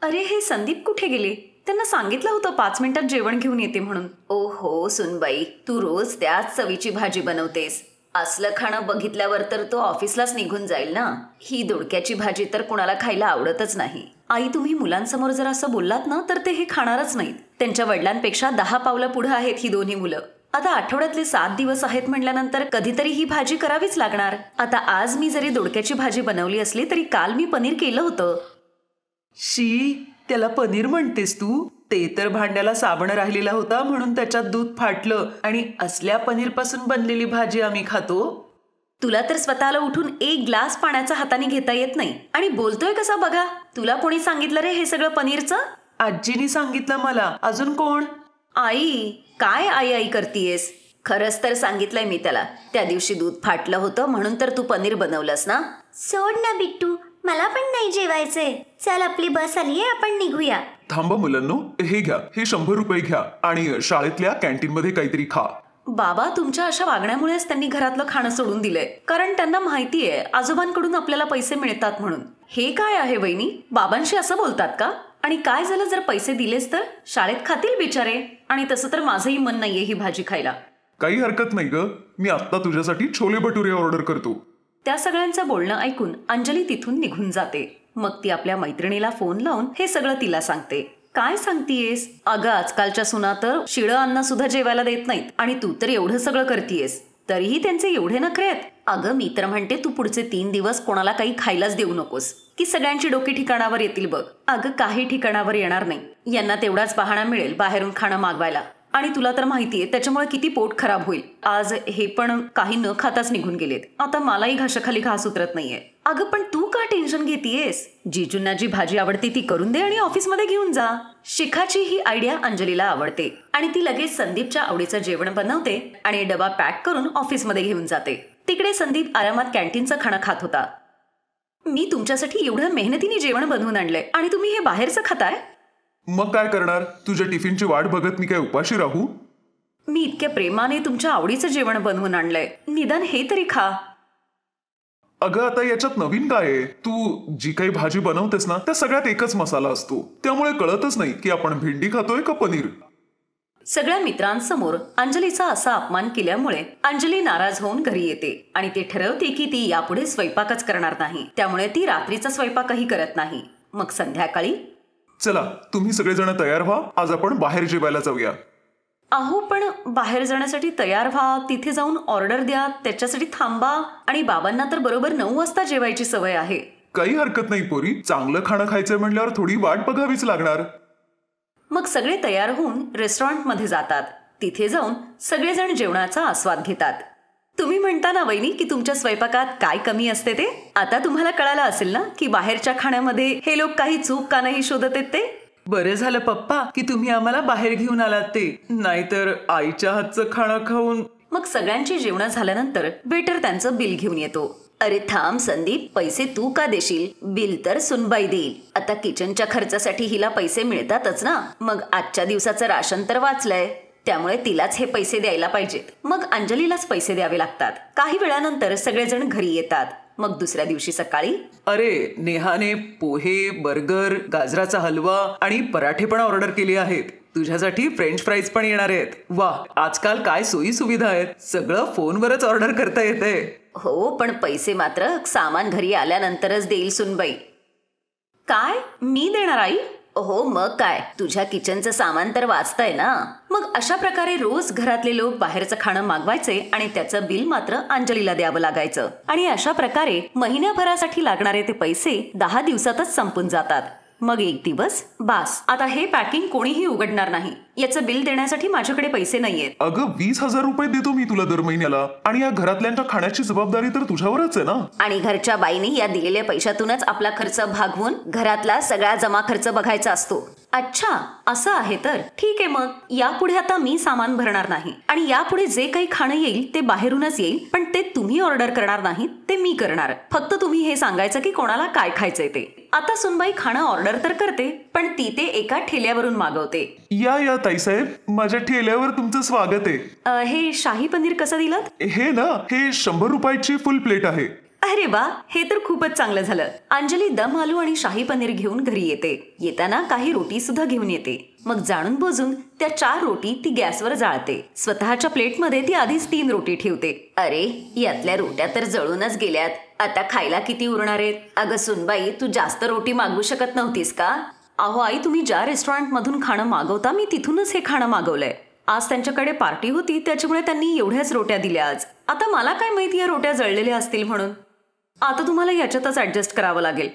अरे हे संदीप कुठे गेले? त्यांना सांगितलं होतं 5 मिनिटात जेवण घेऊन येते म्हणून. ओहो सुनबाई, तू रोज त्याच चवीची भाजी बनवतेस. असलं खाणं बघितल्यावर तर तो ऑफिसलाच निघून जाईल ना. ही दोडक्याची भाजी तर कुणाला खायला आवडतच नाही. आई, तुम्ही मुलांसमोर जर असं बोललात ना तर ते हे खाणारच नाहीत. त्यांच्या वडिलांपेक्षा 10 पावलं पुढे आहेत ही दोन्ही मुलं. आता आठवड्यातले 7 दिवस आहेत म्हटल्यानंतर कधीतरी ही भाजी करावीच लागणार. आता आज मी जरी दोडक्याची भाजी बनवली असली तरी काल मी पनीर केलं होतं. शी, त्याला पनीर म्हणतेस तू? ते तर भांड्याला साबण राहिलेला होता म्हणून त्याच्यात दूध फाटलं आणि असल्या पनीर पासून बनलेली भाजी आम्ही खातो. तुला तर स्वतःला उठून 1 ग्लास पाण्याचा हाताने घेता येत नाही आणि बोलतोय कसा बघा. तुला कोणी सांगितलं रे हे सगळं पनीरचं? आजीनी सांगितलं मला. अजून कोण? आई, काय आई आई करतीयेस? खरंच तर सांगितलंय मी त्याला. त्या दिवशी दूध फाटलं होतं म्हणून तर तू पनीर बनवलंस ना. सोड ना बिट्टू, मला पण नाही जेवायचंय. चल आपली बस आलीये, आपण निघूया. थांबा मुलांनो, हे घ्या, हे 100 रुपये घ्या आणि शाळेतल्या कॅन्टीन मध्ये काहीतरी खा. बाबा, तुमच्या अशा वागण्यामुळेच त्यांनी घरातलं खाणं सोडून दिलंय. कारण त्यांना माहितीये आजोबांकडून आपल्याला पैसे मिळतात म्हणून. हे काय आहे वहिनी, बाबांशी असं बोलतात का? आणि काय झालं जर पैसे दिलेस तर? शाळेत खातील बिचारे. आणि तसं तर माझंही मन नाहीये ही भाजी खायला. काही हरकत नाही ग, मी आत्ता तुझ्यासाठी छोले भटुरे ऑर्डर करतो. त्या सगळ्यांचं बोलणं ऐकून अंजली तिथून निघून जाते. मग ती आपल्या मैत्रिणीला फोन लावून हे सगळं तिला सांगते. काय सांगतीयेस? अगं, आजकालच्या सुना तर शिळं अन्न सुद्धा जेवायला देत नाहीत आणि तू तर एवढं सगळं करतीयेस. तरीही त्यांचे एवढे नखरे आहेत. अगं, मी तर म्हणते तू पुढचे 3 दिवस कोणाला काही खायलाच देऊ नकोस, की सगळ्यांची डोकी ठिकाणावर येतील बघ. अगं, काही ठिकाणावर येणार नाही. यांना तेवढाच बहाणा मिळेल बाहेरून खाणं मागवायला. आणि तुला तर माहितीये त्याच्यामुळे किती पोट खराब होईल. आज हे पण काही न खाताच निघून गेलेत. आता मलाही घशाखाली घास उतरत नाहीये. अगं, पण तू का टेन्शन घेतीयेस? जीजूंना जी भाजी आवडते ती करून दे आणि ऑफिसमध्ये घेऊन जा. शिखाची ही आयडिया अंजलीला आवडते आणि ती लगेच संदीपच्या आवडीचं जेवण बनवते आणि डबा पॅक करून ऑफिसमध्ये घेऊन जाते. तिकडे संदीप आरामात कॅन्टीनचं खाणं खात होता. मी तुमच्यासाठी एवढं मेहनतीने जेवण बनवून आणलंय आणि तुम्ही हे बाहेरचं खाताय? मग काय करणार? तुझ्या टिफिनची वाट बघत मी काय उपाशी राहू? मी इतक्या प्रेमाने तुमच्या आवडीचं जेवण बनवून आणलंय, निदान हे तरी खा. अगं, आता याच्यात नवीन काय आहे? तू जी काही भाजी बनवतेस ना त्या सगळ्यात एकच मसाला असतो, त्यामुळे कळतच नाही की आपण भेंडी खातोय का पनीर. सगळ्या मित्रांसमोर अंजलीचा असा अपमान केल्यामुळे अंजली नाराज होऊन घरी येते आणि ती ठरवते की ती यापुढे स्वयंपाकच करणार नाही. त्यामुळे ती रात्रीचा स्वयंपाकही करत नाही. मग संध्याकाळी, चला तुम्ही सगळेजण तयार व्हा, आज आपण बाहेर जेवायला जाऊया. अहो, पण बाहेर जाण्यासाठी तयार व्हा, तिथे जाऊन ऑर्डर द्या, त्याच्यासाठी थांबा आणि बाबांना तर बरोबर 9 वाजता जेवायची सवय आहे. काही हरकत नाही पोरी, चांगलं खाणं खायचंय म्हणल्यावर थोडी वाट बघावीच लागणार. मग सगळे तयार होऊन रेस्टॉरंटमध्ये जातात. तिथे जाऊन सगळेजण जेवणाचा आस्वाद घेतात. तुम्ही म्हणता ना वहिनी की तुमच्या स्वयंपाकात काय कमी असते ते? आता तुम्हाला कळालं असेल ना की बाहेरच्या खाण्यामध्ये हे लोक काही चूक का नाही शोधत आहेत ते. बरं झालं पप्पा की तुम्ही आम्हाला बाहेर घेऊन आलात ते, नाहीतर आईच्या हातचं खाणं खाऊन. मग सगळ्यांची जेवण झाल्यानंतर वेटर त्यांचं बिल घेऊन येतो. अरे थांब संदीप, पैसे तू का देशील? बिल तर सुनबाई देईल. आता किचनच्या खर्चासाठी हिला पैसे मिळतातच ना. मग आजच्या दिवसाचं राशन तर वाचलंय, त्यामुळे तिलाच हे पैसे द्यायला पाहिजेत. मग अंजलीलाच पैसे द्यावे लागतात. काही वेळानंतर सगळेजण घरी येतात. मग दुसऱ्या दिवशी सकाळी, अरे नेहाने पोहे, बर्गर, गाजराचा हलवा आणि पराठे पण ऑर्डर केले आहेत. तुझ्यासाठी फ्रेंच फ्राईज पण येणार आहेत. वा, आजकाल काय सोयी सुविधा आहेत. सगळं फोनवरच ऑर्डर करता येते. हो, पण पैसे मात्र सामान घरी आल्यानंतरच देईल सुनबाई. काय, मी देणार आई? हो मग काय, तुझ्या किचनचं सामान तर वाचतंय ना. मग अशा प्रकारे रोज घरातले लोक बाहेरचं खाणं मागवायचे आणि त्याचं बिल मात्र अंजलीला द्यावं लागायचं. आणि अशा प्रकारे महिन्याभरासाठी लागणारे ते पैसे 10 दिवसातच संपून जातात. मग एक दिवस, बास, आता हे पॅकिंग कोणीही उघडणार नाही. याचं बिल देण्यासाठी माझ्याकडे पैसे नाहीयेत. अगं 20,000 रुपये देतो मी तुला दर महिन्याला आणि या घरातल्यांच्या खाण्याची जबाबदारी तर तुझ्यावरच आहे ना. आणि घरच्या बाईने या दिलेल्या पैशातूनच आपला खर्च भागवून घरातला सगळा जमा खर्च बघायचा असतो. अच्छा, असं आहे तर ठीक आहे. मग यापुढे आता मी सामान भरणार नाही आणि यापुढे जे काही खाणं येईल ते बाहेरूनच येईल. पण ते तुम्ही ऑर्डर करणार नाही, ते मी करणार. फक्त तुम्ही हे सांगायचं की कोणाला काय खायचंय ते. आता सुनबाई खाणं ऑर्डर तर करते, पण ती ते एका ठेल्यावरून मागवते. या ताईसाहेब, माझ्या ठेल्यावर तुमचं स्वागत आहे. हे शाही पनीर कसं दिलं? हे ना, हे 100 रुपयाची फुल प्लेट आहे. अरे वा, हे तर खूपच चांगलं झालं. अंजली दम आलू आणि शाही पनीर घेऊन घरी येते. येताना काही रोटी सुद्धा घेऊन येते. मग जाणून बोजून त्या 4 रोटी ती गॅसवर जाळते. स्वतःच्या प्लेटमध्ये ती आधीच 3 रोटी ठेवते. अरे, यातल्या रोट्या तर जळूनच गेल्यात. आता खायला किती उरणार आहेत? अगं सुनबाई, तू जास्त रोटी मागवू शकत नव्हतीस का? अहो आई, तुम्ही ज्या रेस्टॉरंट मधून खाणं मागवता मी तिथूनच हे खाणं मागवलंय. आज त्यांच्याकडे पार्टी होती, त्याच्यामुळे त्यांनी एवढ्याच रोट्या दिल्या आज. आता मला काय माहिती या रोट्या जळलेल्या असतील म्हणून. आता तुम्हाला याच्यातच ऍडजस्ट करावं लागेल,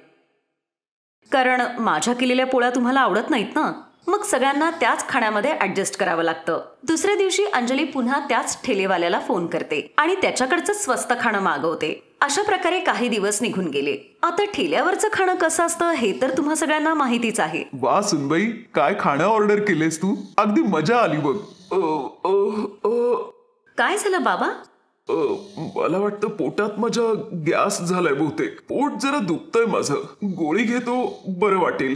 कारण माझ्या केलेल्या पोळ्या तुम्हाला आवडत नाहीत ना. मग सगळ्यांना त्याच खाण्यामध्ये ऍडजस्ट करावं लागतं. दुसऱ्या दिवशी अंजली पुन्हा त्याच ठेलेवाल्याला फोन करते आणि त्याच्याकडचं स्वस्त खाणं मागवते. अशा प्रकारे काही दिवस निघून गेले. आता ठेल्यावरचं खाणं कसं असतं हे तर तुम्हा सगळ्यांना माहितीच आहे. वा सुनबाई, काय खाणं ऑर्डर केलेस तू? अगदी मजा आली बघ. काय झालं बाबा? मला वाटतं पोटात माझ्या गॅस झालाय बहुतेक. पोट जरा दुखतंय माझं. गोळी घेतो, बरं वाटेल.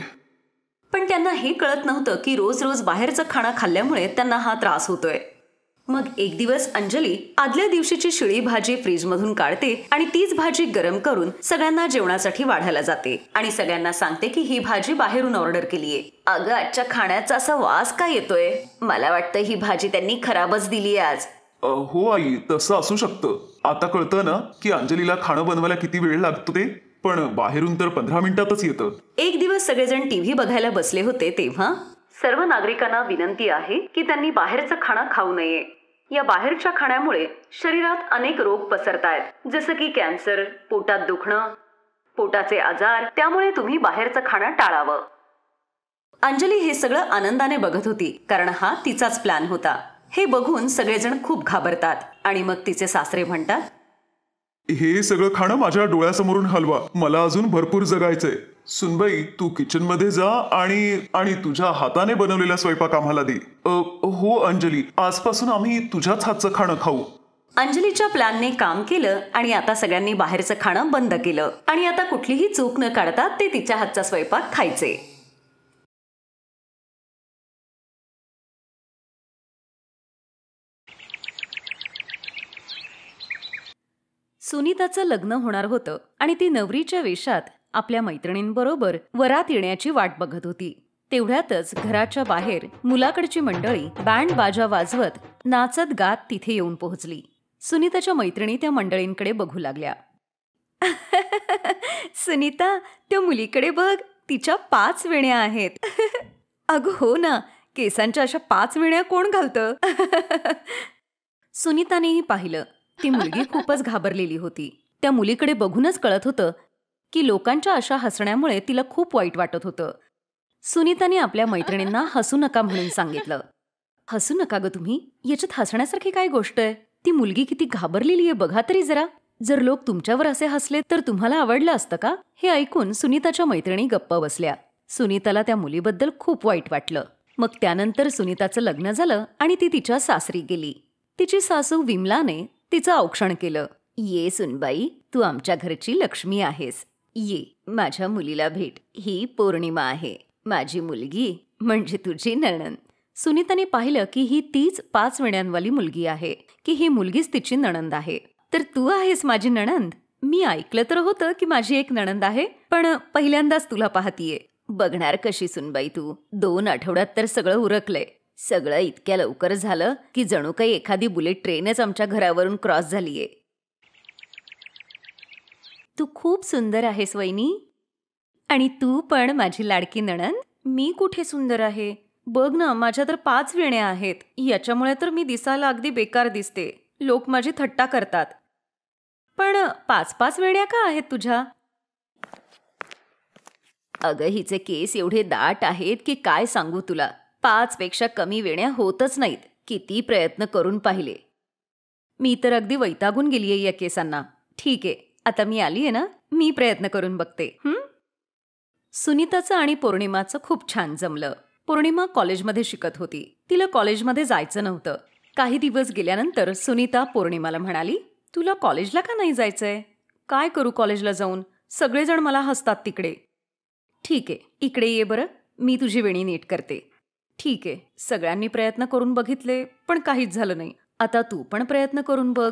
पण त्यांना हे कळत नव्हतं की रोज रोज बाहेरचं खाणं खाल्ल्यामुळे त्यांना हा त्रास होतोय. मग एक दिवस अंजली आदल्या दिवशीची शिळी भाजी फ्रीजमधून काढते आणि तीच भाजी गरम करून सगळ्यांना जेवणासाठी वाढायला जाते आणि सगळ्यांना सांगते की ही भाजी बाहेरून ऑर्डर केलीये. अगं, आजच्या खाण्याचा असा वास का येतोय? मला वाटतं ही भाजी त्यांनी खराबच दिली आज. हो आई, तसं असू शकतं. आता कळतं ना की अंजलीला खाणं बनवायला किती वेळ लागतो ते. पण बाहेरून तर 15 मिनिटातच येतं. एक दिवस सगळेजण टीव्ही बघायला बसले होते तेव्हा सर्व नागरिकांना विनंती आहे की त्यांनी बाहेरचं खाणं खाऊ नये. या बाहेरच्या खाण्यामुळे शरीरात अनेक रोग पसरतायत, जसं की कॅन्सर, पोटात दुखणं, पोटाचे आजार. त्यामुळे तुम्ही बाहेरचं खाणं टाळावं. अंजली हे सगळं आनंदाने बघत होती, कारण हा तिचाच प्लॅन होता. हे बघून सगळेजण खूप घाबरतात आणि मग तिचे सासरे म्हणतात, हे सगळं खाणं माझ्या डोळ्यासमोरून हलवा. मला अजून भरपूर जगायचंय. सुनबाई, तू किचन मध्ये जा आणि तुझ्या हाताने बनवलेला स्वयंपाक आम्हाला दे. हो अंजली, आजपासून आम्ही तुझ्याच हातचं खाणं खाऊ. अंजलीच्या प्लॅनने काम केलं आणि आता सगळ्यांनी बाहेरचं खाणं बंद केलं आणि आता कुठलीही चूक न काढता ते तिच्या हातचा स्वयंपाक खायचे. सुनीताचं लग्न होणार होतं आणि ती नवरीच्या वेशात आपल्या मैत्रिणींबरोबर वरात येण्याची वाट बघत होती. तेवढ्यातच घराच्या बाहेर मुलाकडची मंडळी बँड बाजा वाजवत नाचत गात तिथे येऊन पोहोचली. सुनीताच्या मैत्रिणी त्या मंडळींकडे बघू लागल्या. सुनीता, त्या मुलीकडे बघ, तिच्या 5 वेण्या आहेत. अगं हो ना, केसांच्या अशा 5 वेण्या कोण घालतं? सुनीतानेही पाहिलं. ती मुलगी खूपच घाबरलेली होती. त्या मुलीकडे बघूनच कळत होतं की लोकांच्या अशा हसण्यामुळे तिला खूप वाईट वाटत होतं. सुनीताने आपल्या मैत्रिणींना हसू नका म्हणून सांगितलं. हसू नका ग तुम्ही, याच्यात हसण्यासारखी काय गोष्ट आहे? ती मुलगी किती घाबरलेली आहे बघा तरी जरा. जर लोक तुमच्यावर असे हसले तर तुम्हाला आवडलं असतं का? हे ऐकून सुनीताच्या मैत्रिणी गप्प बसल्या. सुनीताला त्या मुलीबद्दल खूप वाईट वाटलं. मग त्यानंतर सुनीताचं लग्न झालं आणि ती तिच्या सासरी गेली. तिची सासू विमलाने तिचं औक्षण केलं. ये सुनबाई, तू आमच्या घरची लक्ष्मी आहेस. ये, माझ्या मुलीला भेट. ही पौर्णिमा आहे, माझी मुलगी म्हणजे तुझी नणंद. सुनीताने पाहिलं की ही तीच 5 वेण्यांवाली मुलगी आहे, की ही मुलगीच तिची नणंद आहे. तर तू आहेस माझी नणंद? मी ऐकलं तर होतं की माझी एक नणंद आहे, पण पहिल्यांदाच तुला पाहतीये. बघणार कशी सुनबाई तू. 2 आठवड्यात तर सगळं उरकलंय. सगळं इतक्या लवकर झालं की जणू काही एखादी बुलेट ट्रेनच आमच्या घरावरून क्रॉस झालीये. तू खूप सुंदर आहेस वहिनी. आणि तू पण माझी लाडकी नणंद. मी कुठे सुंदर आहे? बघ ना, माझ्या तर 5 वेण्या आहेत. याच्यामुळे तर मी दिसायला अगदी बेकार दिसते. लोक माझी थट्टा करतात. पण 5 वेण्या का आहेत तुझ्या? अगं, हिचे केस एवढे दाट आहेत की काय सांगू तुला. 5 पेक्षा कमी वेण्या होतच नाहीत. किती प्रयत्न करून पाहिले मी, तर अगदी वैतागून गेलीये या केसांना. ठीक आहे, आता मी आलीये ना, मी प्रयत्न करून बघते. सुनीताचं आणि पौर्णिमाचं खूप छान जमलं. पौर्णिमा कॉलेजमध्ये शिकत होती. तिला कॉलेजमध्ये जायचं नव्हतं. काही दिवस गेल्यानंतर सुनीता पौर्णिमाला म्हणाली, तुला कॉलेजला का नाही जायचंय? काय करू कॉलेजला जाऊन? सगळेजण मला हसतात तिकडे. ठीक आहे, इकडे ये बरं, मी तुझी वेणी नीट करते. ठीक आहे, सगळ्यांनी प्रयत्न करून बघितले पण काहीच झालं नाही. आता तू पण प्रयत्न करून बघ.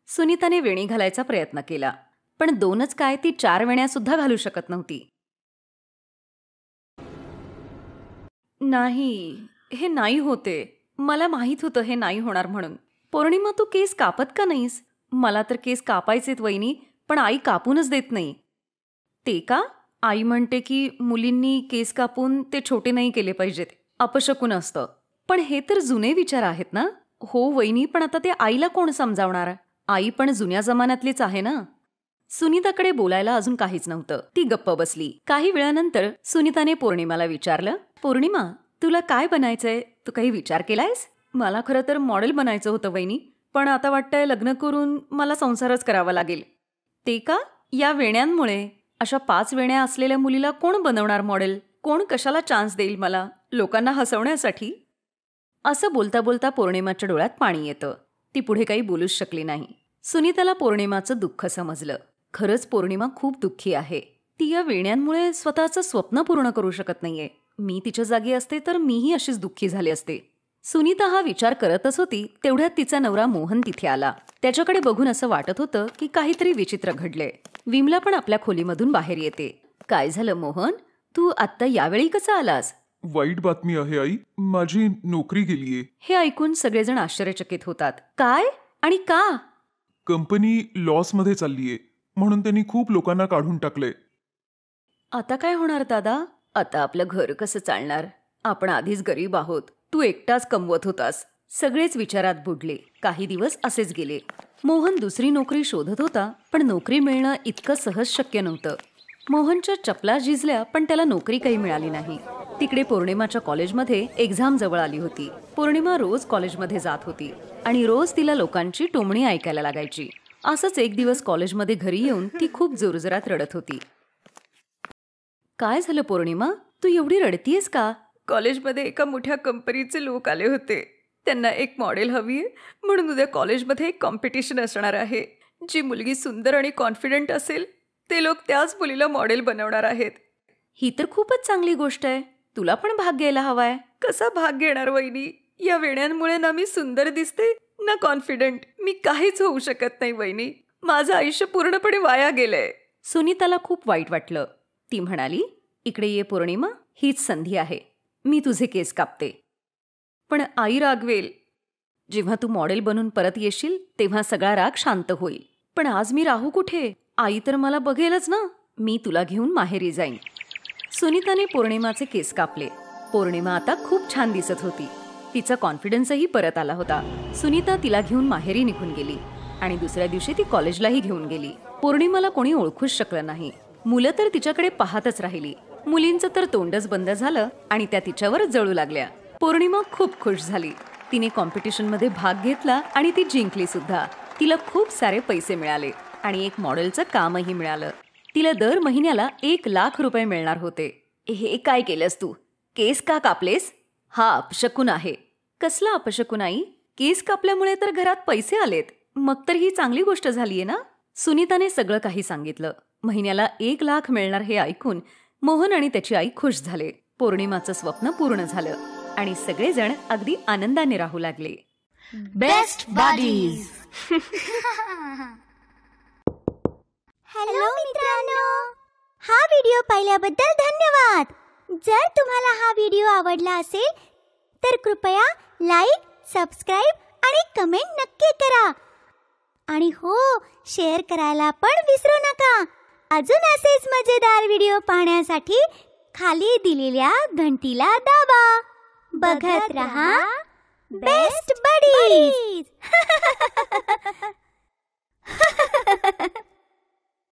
सुनीताने वेणी घालायचा प्रयत्न केला, पण 2च काय ती 4 वेण्या सुद्धा घालू शकत नव्हती. नाही, हे नाही होते. मला माहित होतं हे नाही होणार म्हणून. पौर्णिमा, तू केस कापत का नाहीस? मला तर केस कापायचेत वहिनी, पण आई कापूनच देत नाही. ते का? आई म्हणते की मुलींनी केस कापून ते छोटे नाही केले पाहिजेत, अपशकुन असतं. पण हे तर जुने विचार आहेत ना. हो वहिनी, पण आता ते आईला कोण समजावणार? आई पण जुन्या जमान्यातलीच आहे ना. सुनीताकडे बोलायला अजून काहीच नव्हतं. ती गप्प बसली. काही वेळानंतर सुनीताने पौर्णिमाला विचारलं, पौर्णिमा, तुला काय बनायचंय? तू काही विचार केलायस? मला खरं तर मॉडेल बनायचं होतं वहिनी, पण आता वाटतंय लग्न करून मला संसारच करावा लागेल. ते का? या वेण्यांमुळे? अशा 5 वेण्या असलेल्या मुलीला कोण बनवणार मॉडेल? कोण कशाला चान्स देईल मला? लोकांना हसवण्यासाठी? असं बोलता बोलता पौर्णिमाच्या डोळ्यात पाणी येतं. ती पुढे काही बोलूच शकली नाही. सुनीताला पौर्णिमाचं दुःख समजलं. खरंच पौर्णिमा खूप दुःखी आहे. ती या वेण्यांमुळे स्वतःचं स्वप्न पूर्ण करू शकत नाहीये. मी तिच्या जागी असते तर मीही अशीच दुःखी झाले असते. सुनीता हा विचार करतच होती, तेवढ्यात तिचा नवरा मोहन तिथे आला. त्याच्याकडे बघून असं वाटत होतं की काहीतरी विचित्र घडले. विमला पण आपल्या खोलीमधून बाहेर येते. काय झालं मोहन? तू आत्ता यावेळी कसा आलास? वाईट बातमी आहे आई, माझी नोकरी गेलीये. हे ऐकून सगळेजण आश्चर्यचकित होतात. काय आणि का? कंपनी लॉस मध्ये चाललीये, म्हणून त्यांनी खूप लोकांना काढून टाकले. आता काय होणार दादा? आता आपलं घर कसं चालणार? आपण आधीच गरीब आहोत. तू एकटाच कमवत होतास. सगळेच विचारात बुडले. काही दिवस असेच गेले. मोहन दुसरी नोकरी शोधत होता, पण नोकरी मिळणं इतकं सहज शक्य नव्हतं. मोहनच्या चपला झिजल्या, पण त्याला नोकरी काही मिळाली नाही. तिकडे पौर्णिमाच्या कॉलेजमध्ये एक्झाम जवळ आली होती. पौर्णिमा रोज कॉलेजमध्ये जात होती आणि रोज तिला लोकांची टोमणी ऐकायला लागायची. असंच एक दिवस कॉलेजमध्ये घरी येऊन ती खूप जोरजोरात रडत होती. काय झालं पौर्णिमा? तू एवढी रडतीयस का? कॉलेजमध्ये एका मोठ्या कंपनीचे लोक आले होते. त्यांना एक मॉडेल हवी आहे, म्हणून उद्या कॉलेजमध्ये एक कॉम्पिटिशन असणार आहे. जी मुलगी सुंदर आणि कॉन्फिडंट असेल ते लोक त्याच मुलीला मॉडेल बनवणार आहेत. ही तर खूपच चांगली गोष्ट आहे. तुला पण भाग घ्यायला हवाय. कसा भाग घेणार वहिनी? या वेण्यांमुळे ना मी सुंदर दिसते ना कॉन्फिडंट. मी काहीच होऊ शकत नाही वहिनी. माझं आयुष्य पूर्णपणे वाया गेलंय. सुनीताला खूप वाईट वाटलं. ती म्हणाली, इकडे ये पौर्णिमा, हीच संधी आहे. मी तुझे केस कापते. पण आई रागवेल. जेव्हा तू मॉडेल बनून परत येशील तेव्हा सगळा राग शांत होईल. पण आज मी राहू कुठे? आई तर मला बघेलच ना. मी तुला घेऊन माहेरी जाईन. सुनीताने पौर्णिमाचे केस कापले. पौर्णिमा आता खूप छान दिसत होती. तिचा कॉन्फिडन्सही परत आला होता. सुनीता तिला घेऊन माहेरी निघून गेली आणि दुसऱ्या दिवशी ती कॉलेजलाही घेऊन गेली. पौर्णिमाला कोणी ओळखूच शकलं नाही. मुलं तर तिच्याकडे पाहतच राहिली. मुलींचं तर तोंडच बंद झालं आणि त्या तिच्यावर जळू लागल्या. पौर्णिमा खूप खुश झाली. तिने कॉम्पिटिशनमध्ये भाग घेतला आणि ती जिंकली सुद्धा. तिला खूप सारे पैसे मिळाले आणि एक मॉडेलचं कामही मिळालं. तिला दर महिन्याला 1,00,000 रुपये मिळणार होते. हे काय केलंस तू? केस का कापलेस? हा अपशकुन आहे. कसला अपशकुन आई? केस कापल्यामुळे तर घरात पैसे आलेत. मग तर ही चांगली गोष्ट झालीये ना. सुनीताने सगळं काही सांगितलं. महिन्याला 1,00,000 मिळणार हे ऐकून मोहन आणि त्याची आई खुश झाले. पौर्णिमाचं स्वप्न पूर्ण झालं आणि सगळेजण अगदी आनंदाने राहू लागले. Best buddies. हॅलो मित्रांनो, हा व्हिडिओ पाहिल्याबद्दल धन्यवाद. जर तुम्हाला हा व्हिडिओ आवडला असेल तर कृपया लाईक, सबस्क्राईब आणि कमेंट नक्की करा. आणि हो, शेअर करायला पण विसरू नका. अजून असेच मजेदार व्हिडिओ पाहण्यासाठी खाली दिलेल्या घंटीला दाबा. बघत रहा बेस्ट बडीज.